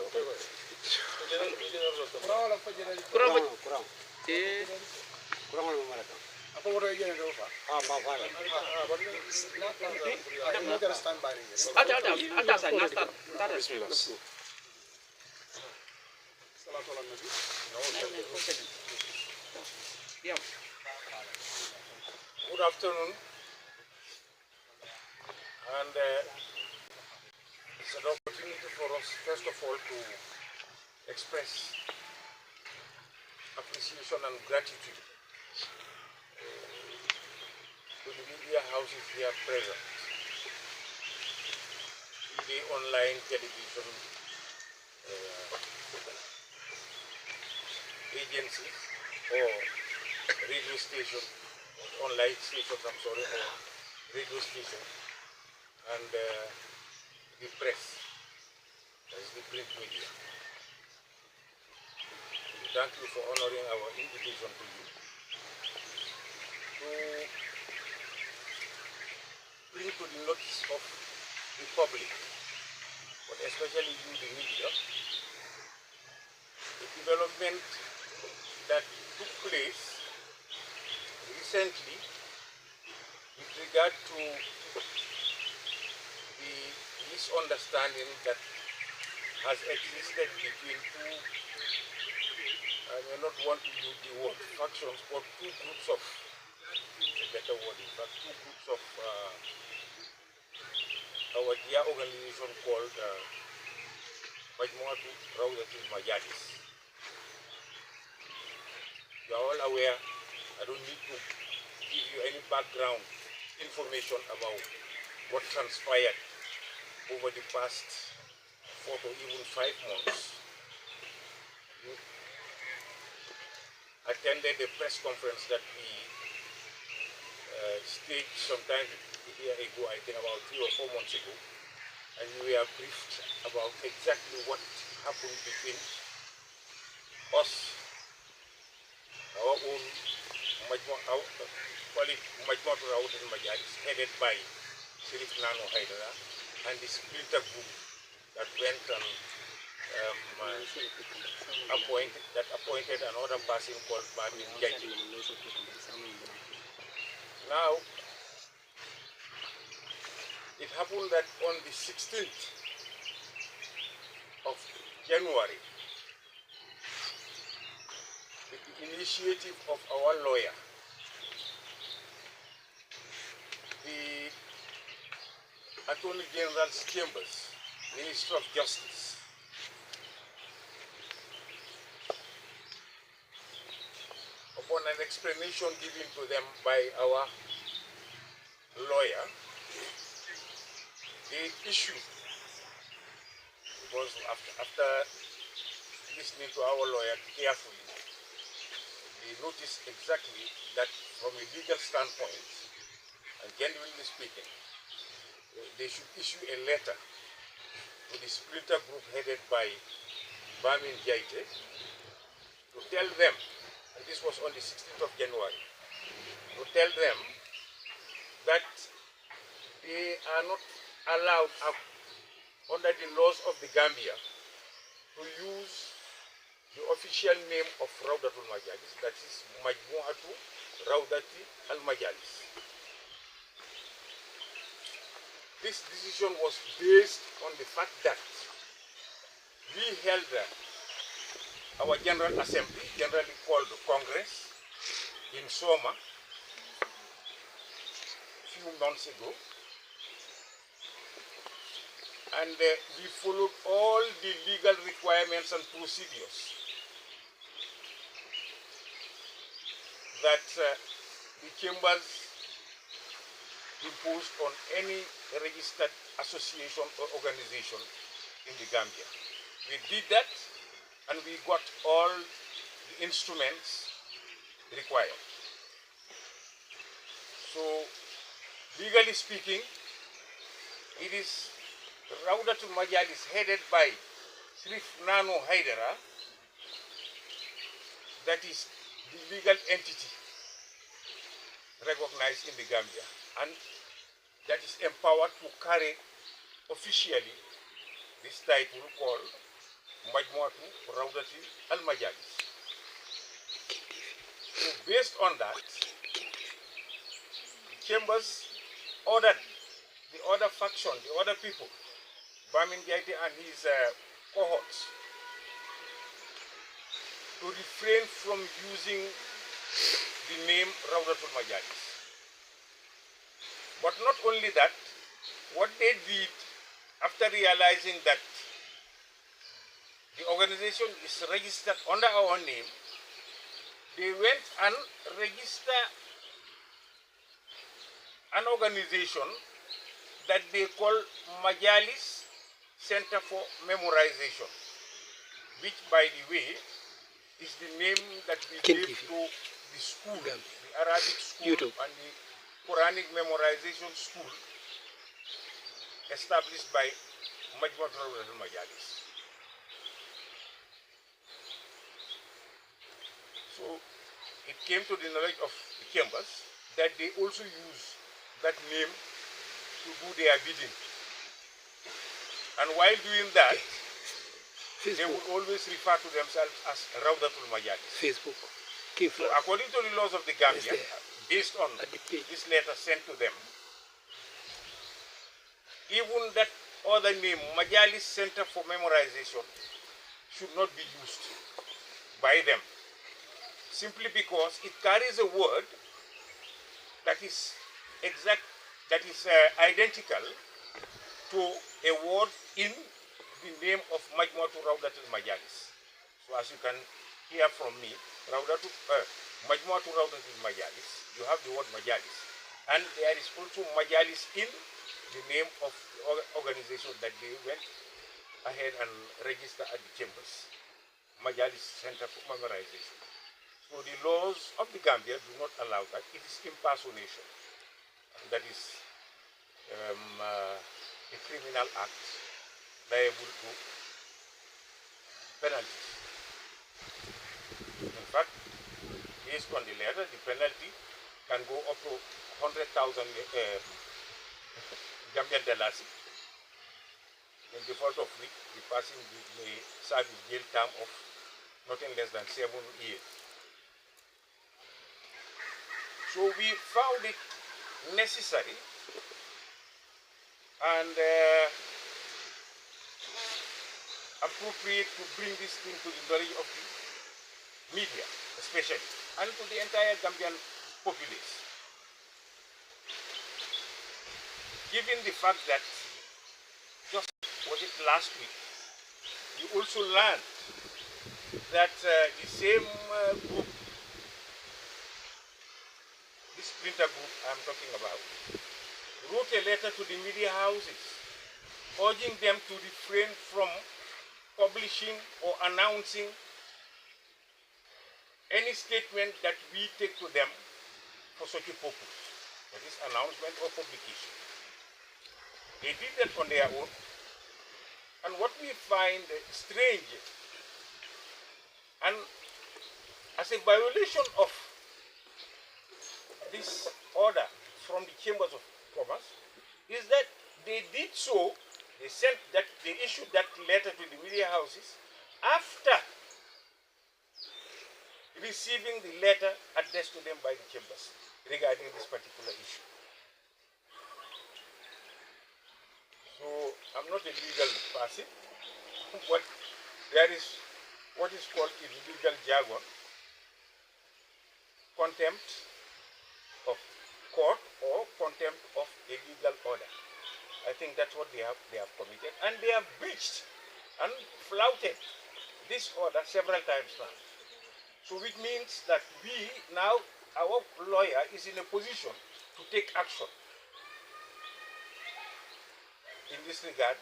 Good afternoon, and it's an opportunity for us, first of all, to express appreciation and gratitude to the media houses here present, the online television agencies or radio station, online stations, I'm sorry, or radio station, and the press, that is the print media. Thank you for honoring our invitation to you to bring to the notice of the public, but especially you, the media, the development that took place recently with regard to the misunderstanding that has existed between two, I may not want to use the word factions, but two groups of, a better word in fact, two groups of our dear organization called Majmuatu Rawdatul Majalis. You are all aware, I don't need to give you any background information about what transpired over the past 4 to even 5 months. You attended a press conference that we staged sometime a year ago, I think about 3 or 4 months ago, and we were briefed about exactly what happened between us, our own Majmuatu Rawdatul Majalis, headed by Sheriff Nano Haidara, and the splinter group that went and appointed another person called Bamin Jaji. Now, it happened that on the 16th of January, with the initiative of our lawyer, the Attorney General's Chambers, Minister of Justice, upon an explanation given to them by our lawyer, they issued, because after listening to our lawyer carefully, they noticed exactly that from a legal standpoint, and genuinely speaking, they should issue a letter to the splinter group headed by Bamin Jaite to tell them, and this was on the 16th of January, to tell them that they are not allowed under the laws of the Gambia to use the official name of Rawdatul Majalis, that is Majmuatu Rawdati Al Majalis. This decision was based on the fact that we held our General Assembly, generally called Congress, in Soma a few months ago, and we followed all the legal requirements and procedures that the chambers imposed on any registered association or organization in the Gambia. We did that, and we got all the instruments required. So, legally speaking, it is Rawdatul Majalis headed by Sheriff Nano Haidara that is the legal entity recognized in the Gambia, and that is empowered to carry officially this title called Majmuatu Rawdati Al Majalis. So based on that, the chambers ordered the other faction, the other people, Bamin Gaiti and his cohorts, to refrain from using the name Rawdatul Majalis. But not only that, what they did after realizing that the organization is registered under our name, they went and registered an organization that they call Majalis Center for Memorization, which, by the way, is the name that we King gave TV to the school, Gambia. the Arabic school YouTube. and the Quranic memorization school established by Majmuat Rawdatul Majalis. So it came to the knowledge of the chambers that they also use that name to do their bidding. And while doing that, they would always refer to themselves as Rawdatul Majalis. Facebook. King So according to the laws of the Gambia, based on this letter sent to them, even that other name, Majalis Center for Memorization, should not be used by them, simply because it carries a word that is identical to a word in the name of Majmuatu Rawdatul Majalis. So as you can hear from me, Majmuatu Rawdatul Majalis, you have the word Majalis, and there is also Majalis in the name of the organization that they went ahead and registered at the chambers, Majalis Center for Memorization. So the laws of the Gambia do not allow that. It is impersonation. That is a criminal act liable to penalties. In fact, based on the letter, the penalty can go up to 100,000 Gambian dollars, in default of which the person may serve a jail term of nothing less than 7 years. So we found it necessary and appropriate to bring this thing to the knowledge of the media, especially, and to the entire Gambian populace. Given the fact that just last week, you also learned that the same group, this printer group I'm talking about, wrote a letter to the media houses urging them to refrain from publishing or announcing any statement that we take to them for such a purpose, that is announcement or publication. They did that on their own, and what we find strange and as a violation of this order from the Chambers of Commerce is that they did so, they issued that letter to the media houses after receiving the letter addressed to them by the chambers regarding this particular issue. So I'm not a legal person, but there is what is called in legal jargon contempt of court or contempt of a legal order. I think that's what they have committed, and they have breached and flouted this order several times now. So which means that we now, our lawyer is in a position to take action in this regard,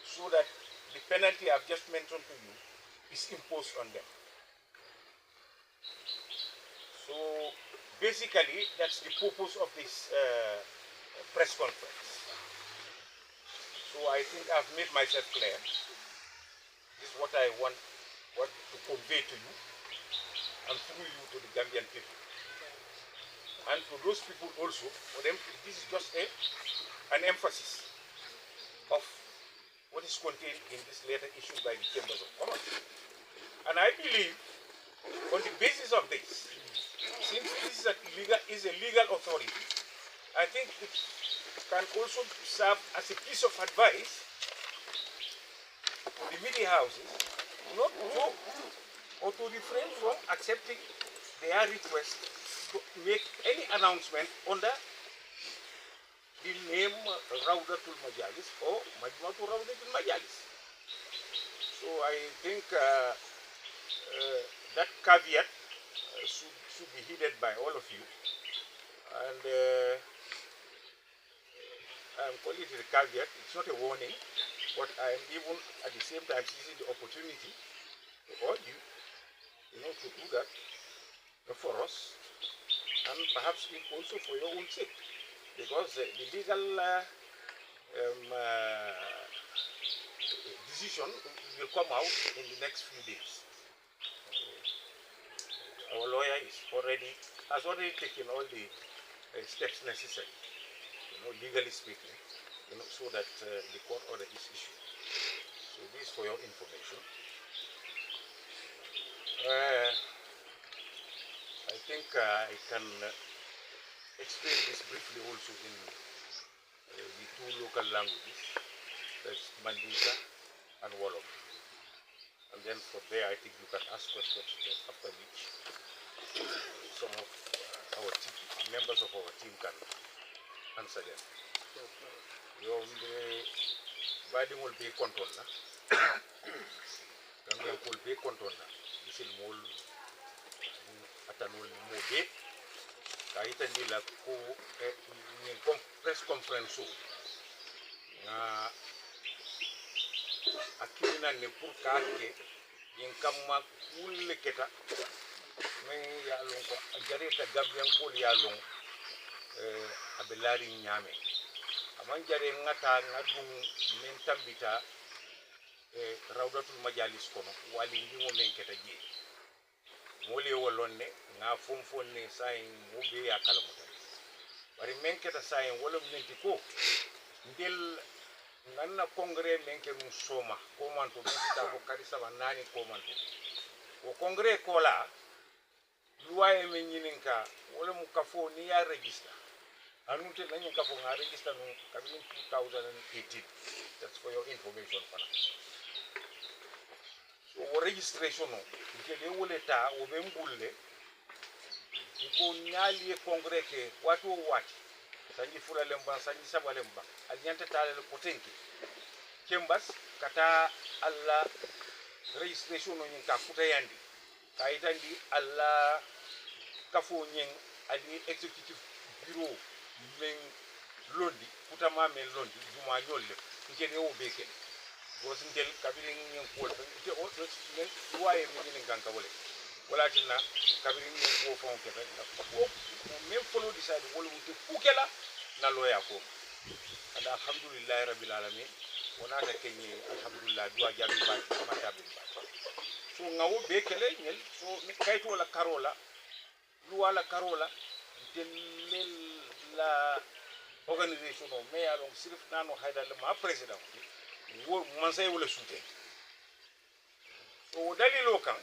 so that the penalty I've just mentioned to you is imposed on them. So basically, that's the purpose of this press conference. So I think I've made myself clear. This is what I want to convey to you and through you to the Gambian people. And for those people also, for them, this is just an emphasis of what is contained in this letter issued by the Chambers of Commerce. And I believe, on the basis of this, since this is a legal authority, I think it can also serve as a piece of advice to the media houses not to or to refrain from accepting their request to make any announcement under the name Rawdatul Majalis or Majmuatul Rawdatul Majalis. So I think that caveat should be heeded by all of you. And I'm calling it a caveat, it's not a warning, but I am even at the same time seizing the opportunity to urge you, to do that for us, and perhaps also for your own sake, because the legal decision will come out in the next few days. Our lawyer has already taken all the steps necessary, legally speaking, so that the court order is issued. So this is for your information. I think I can explain this briefly also in the two local languages, that's Mandinka and Wolof. And then from there, I think you can ask questions, after which some of our members of our team can answer them. Your body will be controlled. Gambia will be controlled. This is more atanul mobe. Kahita nila ko press conference na akina ne pour kake yin kamma kulle keta men ya lon ko jare ta Gambian ko ya lon abelari nyame aman jare ngata ngadum men tambita Rawdatul Majalis kono wali ndimo men keta je mole wolonne nga fonfonne sayin mobe ya kalamuta bari men keta sayin wala menti ko ndel nanna congrès menke mu soma komanto bita ko kadi saba nani komanto o congrès ko la luwaye men nyininka wala mu kafo ni ya register anute nanyi kafo nga register no kabin 2018. That's for your information pana. So registration no ikele woleta o bembulle iko nyali congrès ke watu wati sanji fula lemba sanji saba lemba alinyanta tale potenki Chambers kata alla registration no nyinka kuta yandi kaitandi alla kafo nyen ali executive bureau men londi kuta ma men londi juma nyolle ngene o beke was ngel kabiri nyen ko te o men waye men nganka wala wala tinna kabiri nyen ko fon ke ko men follow decide wala wuti fukela na loya ko and alhamdulillah rabbil alamin wona ta kenyi alhamdulillah duwa jabi ba mata bi ba so ngawo bekele ngel so kayto wala karola luwala karola del la organisation no me alon sirif nano hayda le ma president wo man say wala soute so dalilo kan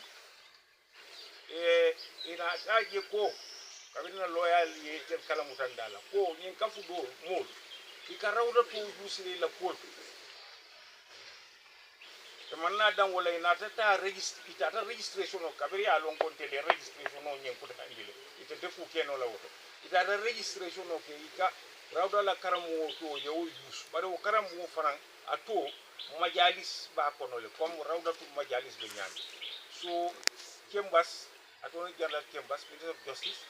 ina taje ko kabina loyal ye tel kala mutandala ko nyin kafu do mol ikarawda to jusiri la ko e manna dan wala ina ta registration o kabiri alon konte le registration o nyen ko ta andile ite defu keno la woto ita registration o ke ika rawda la karamu to yewo yus bare o karamu faran ato majalis ba kono le comme rawda tu majalis be nyami so Chambers attorney general Chambers minister of justice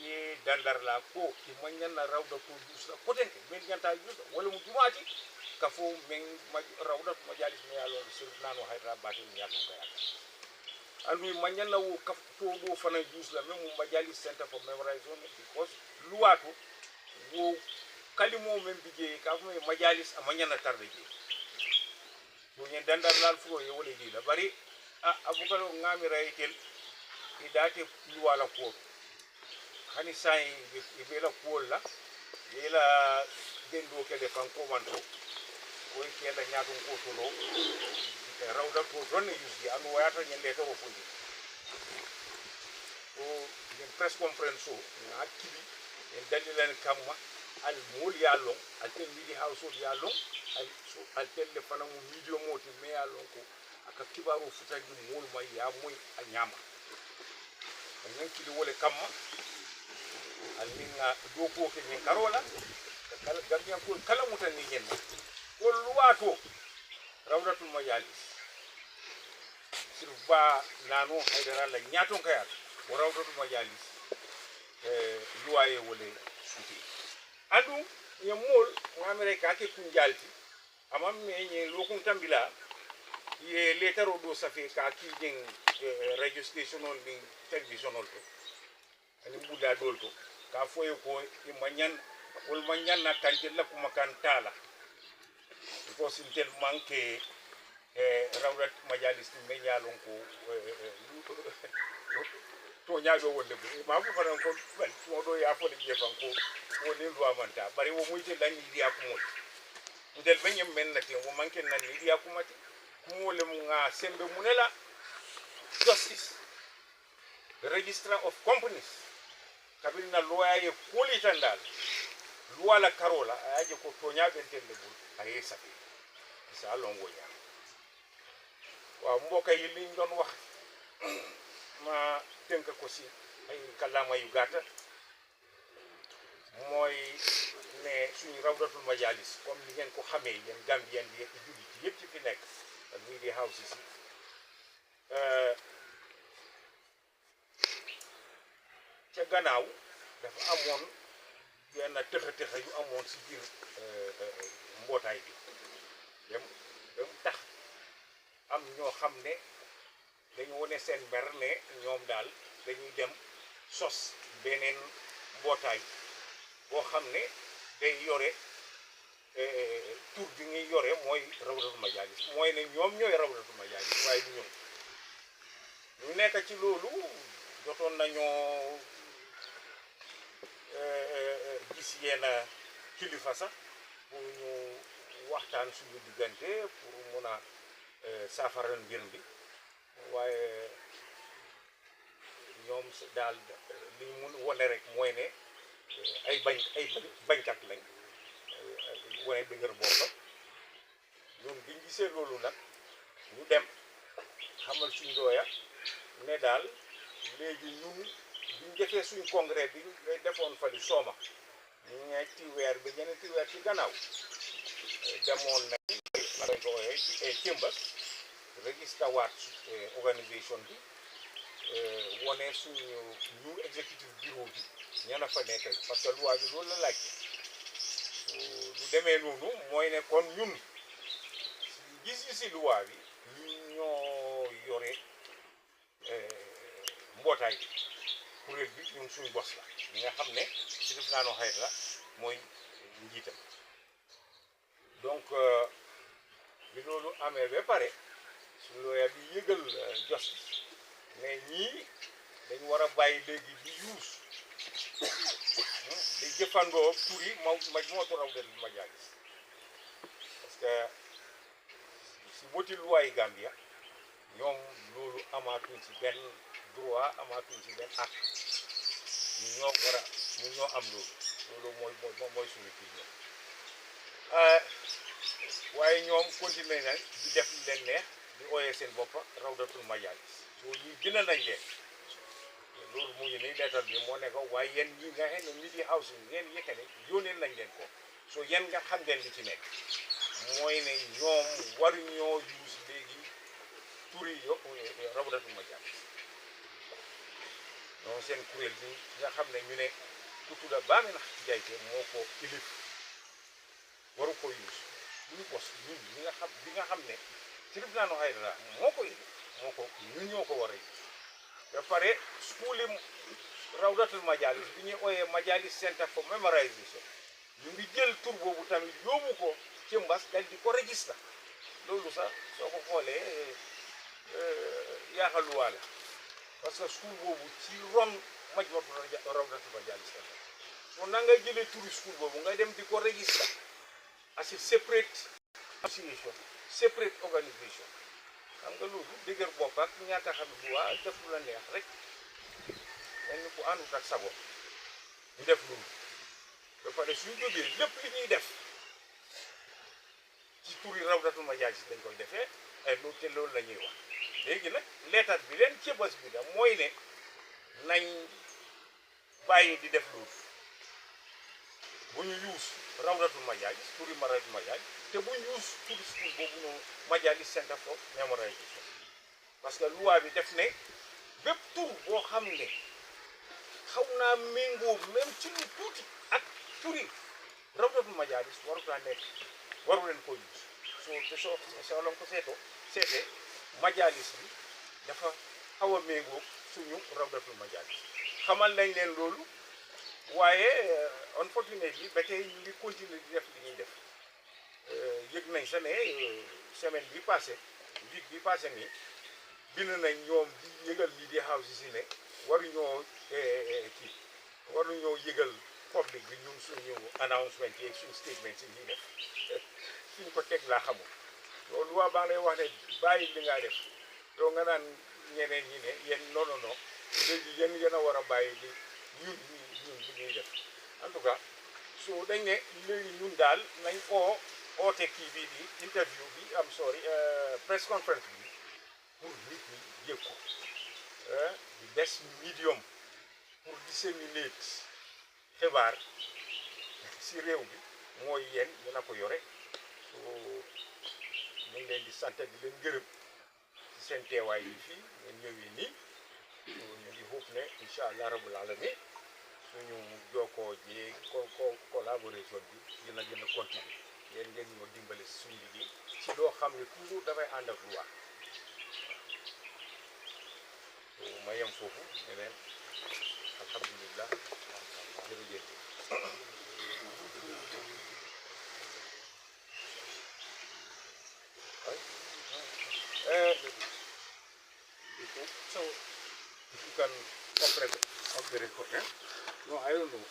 ye dandar la ko ki manyan na rawda to yus la potenke men nyanta yus wala mu jumati ka fo men rawda tu majalis me alo sur nano hyderabad ni yakko kaya andu manyan na wo ka to do fana yus la men mu majalis center for memorization because luwatu wo kalimo men bije ka fo majalis amanya na tarde je to nyen dandar la furo ye wala di la bari abukalo ngami raytel idate luwala ko hani sai ibela ko la ila gendo ke de fanko manto koy kela ñatum ko tolo rawda to don yusi anu wayata ñende to fundi o den press conference o akili en dalilan kamma al mol yallo al tel midi hauso yallo al so al tel le fana mu video moti me yallo ko aka kibaru futaji mol may ya moy a ñama en kili wole kamma al minga do ko ke nyen karola kala gambian ko kala mutan ni nyen ko luwato rawdatul majalis sirba nanu haydara la ñaton kayat o rawdatul majalis luwaye wole suti adu ye mol ngamere ka ke kunjalti amam me nye lokun tambila ye letaro do safi ka ki jeng radio station on ni television on to ani buda dol to ka foye ko e manyan wol manyan na kantel la kuma kan tala ko sintel manke rawdat majalis me nyalon ko to nyaago wonde bu ma fu fanan ko ben mo do ya fo de jefan ko woni lo amanta bari wo muyti lan ni dia ko mo ndel benyem men na tin wo manke nan ni dia ko mati mo le mu nga sembe munela justice the registrar of companies kabirina lawyer ye kuli tandal loi la carola ayaje ko to nyaabe telle bu ay safi sa lon wonya wa mboka yi liñ doon wax ma tënk ko si ay kàllaama yu gàtta mooy ne suñu rawdatul majalis comme ni ngeen ko xamee yéen Gambien bi ak jullit yëpp ci fi nekk ak media houses yi ca gannaaw dafa amoon yenn tëxa yu amoon si biir mbootaay bi dem tax am ñoo xam ne dañu wone seen mer ne ñoom daal dañuy dem sos beneen mbootaay boo xam ne day yore tur bi ñuy yore mooy rawdatul majalis mooy ne ñoom ñooy rawdatul majalis waaye du ñoom ñu nekk ci loolu jotoon nañoo gis yenn kilifa sax pour ñu waxtaan suñu diggante pour mun a saafara mbir bi waaye ñoom daal li ñu mun wone rek mooy ne ay bañkat lañ wane dëgër boppa ñun biñ gisee loolu nag ñu dem xamal suñ dooya ne daal léegi ñun biñ defee suñ congrès bi defoon fa di sooma ñu ñetti weer bi ñeneenti weer ci gannaaw demoon nañ lañ ko ooyee Chambers register waat organisation bi wone suñu new executive bureau bi ñana fa nekk parce que loi bi loolu la laaj lu demee noonu mooy ne kon ñun gis-gisi loi bi ñu ñoo yore mbootaay bi kuréel bi ñun suñu bos la ñi nga xam ne si def naanoo xayt la mooy njiitam donc bi loolu amee ba pare suñu lawyer bi yëgal justice mais ñii dañu war a bàyyi léegi di yuus di jëfandoo tur yi moo rawdatul majalis parce que si woti loi Gambia ñoom loolu amaatuñ ci benn droit amaatuñ ci benn acte ñu ñoo am loolu mooy suñu kii ñoom waaye ñoom continué nañ di def leen neex di ooyee seen boppa rawdatul majalis soo ñuy gën a nañ leen loolu mu ngi nii leetar bi moo ne ko waaye yéen ñi nga xam ne media house yi ngeen yëkkane yónneel nañ leen ko soo yéen nga xam ngeen li ci nekk mooy ne ñoom waruñoo use léegi tur yi rawdatul majalis donc seen kuréel bi nga xam ne ñu ne ku tudda Baame na Jayte moo ko ilif waru ko use ñu bos ñun bi nga xam ne ci def naa no xayra moo ko ilif ñun ñoo ko war a use ba pare school yi rawdatul majalis bi ñuy ooyee majalis center for memorization ñu ngi jël tur boobu tamit yóbbu ko ci mbas dal di ko register loolu sax soo ko xoolee yaaxaluwaale parce que school boobu ci ron rawdatul majalis so na nga jëlee turu school boobu nga dem di ko register as a separate association separate organisation xam nga loolu dëgër bopp ak ñaata xam bu waa def lu la neex rek mel ni ku àndut ak sago ñu def loolu ba pare suñ jógee lépp li ñuy def ci turi Rawdatul Majaalis dañ koy defee ay loolu te loolu la ñuy wax léegi nag leetat bi leen ci bés bi da mooy ne nañ bàyyi di def loolu bu ñu yuus Rawdatul Majaalis turi Rawdatul Majaalis te bu ñu yuus turi school boobu noonu Majaalis Center for Memorization parce que loi bi def ne bépp tur boo xam ne xaw naa méngoo même ci lu tuuti ak turi Rawdatul Majaalis waru leen ko yuus soo leen ko seetee Majaalis bi dafa xaw a méngoo suñu Rawdatul Majaalis xamal nañ leen loolu waaye unfortunately ba tey ñu ngi continuer di def li ñuy def yëg nañ sa ne semaine bi passé week bi passé nii bind nañ ñoom di yëgal media houses yi ne waruñoo yëgal public bi ñun suñu announcement yi suñu statement yi ñuy def suñ ko teg laa xamul loolu waa baa lay wax ne bàyyi li ngaa def yow nga naan ñeneen ñi ne yéen non léegi yéen a war a bàyyi li ñun li ñuy def en tout cas so dañ ne léegi ñun daal nañ oote kii bii di interview bi am sorry press conference bi pour nit ñi yëg ko di best medium pour disséminer xibaar si réew bi mooy yéen dina ko yore so ñu ngi leen di sant di leen gërëm ci seen teewaay yi fii ngeen ñëwee nii ñu ngi xuuf ne incha allah rabbul alamin suñu jokkoo ji collaboration bi dina gën a continuer ngeen ñoo dimbale si suñu liggéey ci loo xam ne toujours dafay ànd ak lu wax ma yem foofu ne leen alhamdulillah jërëjëf so if you can operate off the record, no, I don't know.